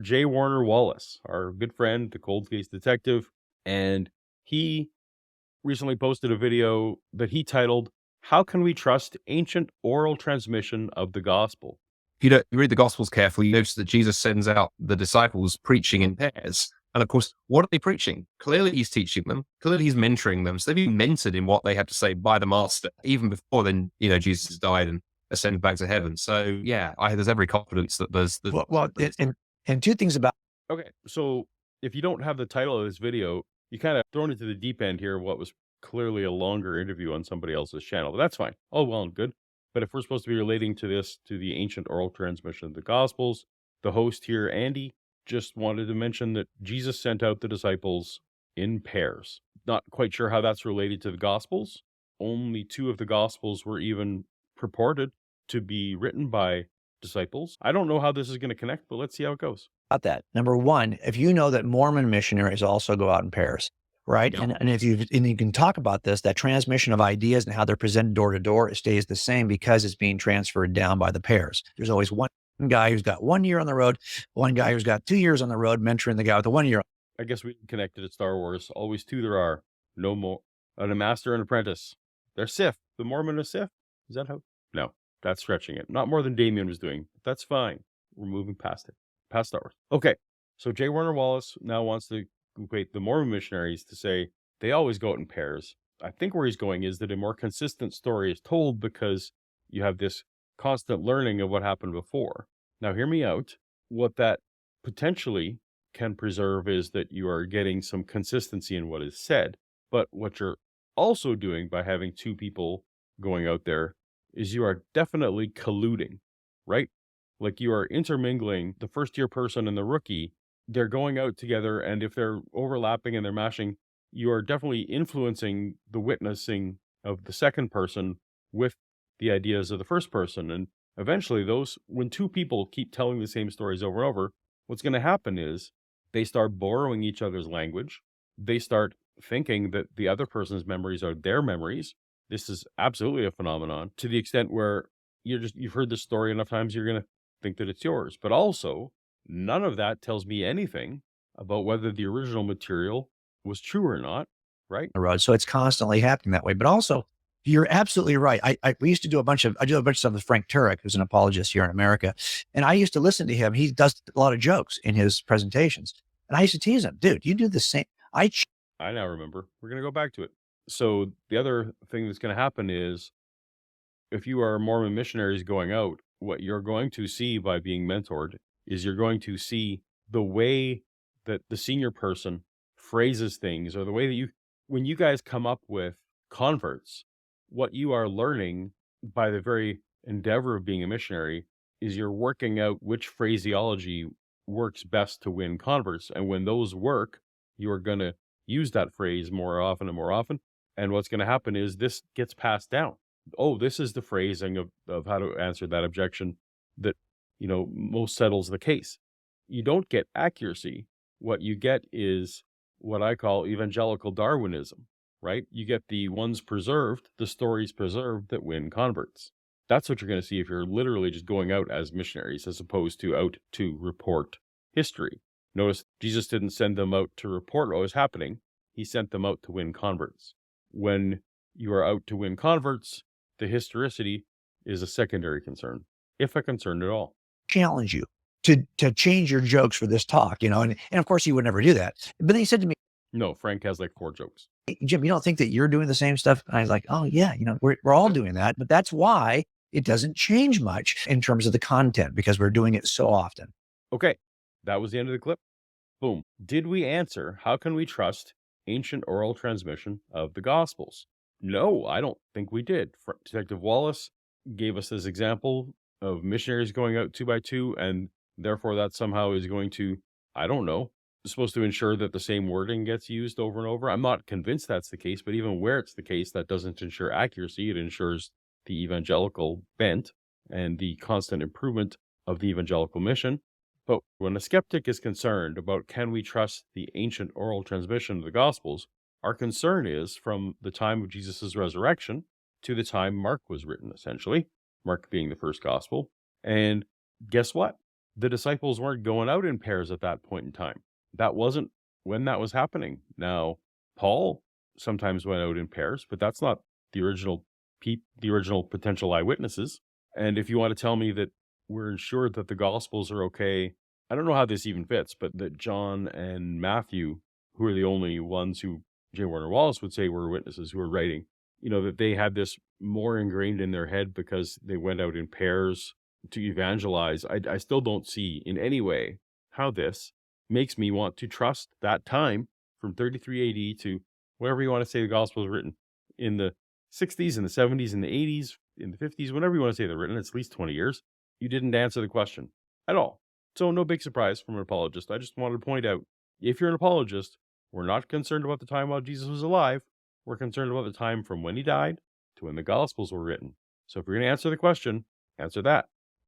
J. Warner Wallace, our good friend, the cold case detective, and he recently posted a video that he titled, "How Can We Trust Ancient Oral Transmission of the Gospel?" You read the Gospels carefully, you notice that Jesus sends out the disciples preaching in pairs. And of course, what are they preaching? Clearly he's teaching them. Clearly he's mentoring them. So they've been mentored in what they had to say by the master, even before then, Jesus has died and ascended back to heaven. So yeah, there's every confidence that there's and two things about. Okay, so if you don't have the title of this video, you kind of thrown into the deep end here of what was clearly a longer interview on somebody else's channel. But that's fine. All well and good. But if we're supposed to be relating to this, to the ancient oral transmission of the Gospels, the host here, Andy, just wanted to mention that Jesus sent out the disciples in pairs. Not quite sure how that's related to the Gospels. Only 2 of the Gospels were even purported to be written by disciples. I don't know how this is going to connect, but let's see how it goes. About that. Number one, if you know that Mormon missionaries also go out in pairs, right? Yeah. And if you can talk about this, that transmission of ideas and how they're presented door to door, it stays the same because it's being transferred down by the pairs. There's always one guy who's got 1 year on the road, one guy who's got 2 years on the road, mentoring the guy with the 1 year. I guess we connected to Star Wars. Always 2 there are. No more. A master and apprentice. They're Sith. The Mormon is Sith? Is that how? No, that's stretching it. Not more than Damien was doing. But that's fine. We're moving past it. Past Star Wars. Okay, so J. Warner Wallace now wants to equate the Mormon missionaries to say they always go out in pairs. I think where he's going is that a more consistent story is told because you have this constant learning of what happened before. Now, hear me out. What that potentially can preserve is that you are getting some consistency in what is said. But what you're also doing by having 2 people going out there is you are definitely colluding, right? Like you are intermingling the first-year person and the rookie. They're going out together, and if they're overlapping and they're mashing, you are definitely influencing the witnessing of the second person with the ideas of the first person. And eventually when 2 people keep telling the same stories over and over, what's going to happen is they start borrowing each other's language. They start thinking that the other person's memories are their memories. This is absolutely a phenomenon to the extent where you've heard this story enough times, you're going to think that it's yours. But also, none of that tells me anything about whether the original material was true or not, right? The road. So it's constantly happening that way. But also, you're absolutely right. We used to do a bunch of stuff with Frank Turek, who's an apologist here in America. And I used to listen to him. He does a lot of jokes in his presentations. And I used to tease him, dude, you do the same. I now remember. We're going to go back to it. So the other thing that's going to happen is if you are Mormon missionaries going out, what you're going to see by being mentored is you're going to see the way that the senior person phrases things, or the way that when you guys come up with converts, what you are learning by the very endeavor of being a missionary is you're working out which phraseology works best to win converts. And when those work, you are going to use that phrase more often and more often. And what's going to happen is this gets passed down. Oh, this is the phrasing of how to answer that objection that, most settles the case. You don't get accuracy. What you get is what I call evangelical Darwinism, right? You get the ones preserved, the stories preserved that win converts. That's what you're going to see if you're literally just going out as missionaries as opposed to out to report history. Notice Jesus didn't send them out to report what was happening. He sent them out to win converts. When you are out to win converts, the historicity is a secondary concern, if a concern at all. Challenge you to change your jokes for this talk, and of course he would never do that. But then he said to me, no, Frank has like 4 jokes. Hey, Jim, you don't think that you're doing the same stuff? And I was like, oh yeah, we're all doing that, but that's why it doesn't change much in terms of the content, because we're doing it so often. Okay, that was the end of the clip. Boom. Did we answer, how can we trust ancient oral transmission of the Gospels? No, I don't think we did. Detective Wallace gave us this example of missionaries going out 2 by 2, and therefore that somehow is going to, I don't know, supposed to ensure that the same wording gets used over and over. I'm not convinced that's the case, but even where it's the case, that doesn't ensure accuracy. It ensures the evangelical bent and the constant improvement of the evangelical mission. But when a skeptic is concerned about can we trust the ancient oral transmission of the Gospels, our concern is from the time of Jesus' resurrection to the time Mark was written, essentially, Mark being the first Gospel. And guess what? the disciples weren't going out in pairs at that point in time. That wasn't when that was happening. Now, Paul sometimes went out in pairs, but that's not the original potential eyewitnesses. And if you want to tell me that we're ensured that the Gospels are okay, I don't know how this even fits, but that John and Matthew, who are the only ones who J. Warner Wallace would say were witnesses who were writing, that they had this more ingrained in their head because they went out in pairs to evangelize. I still don't see in any way how this makes me want to trust that time from 33 AD to whatever you want to say the gospel is written in the 60s, in the 70s, in the 80s, in the 50s, whenever you want to say they're written. It's at least 20 years. You didn't answer the question at all. So no big surprise from an apologist. I just wanted to point out, if you're an apologist, we're not concerned about the time while Jesus was alive. We're concerned about the time from when he died to when the Gospels were written. So if you're going to answer the question, answer that.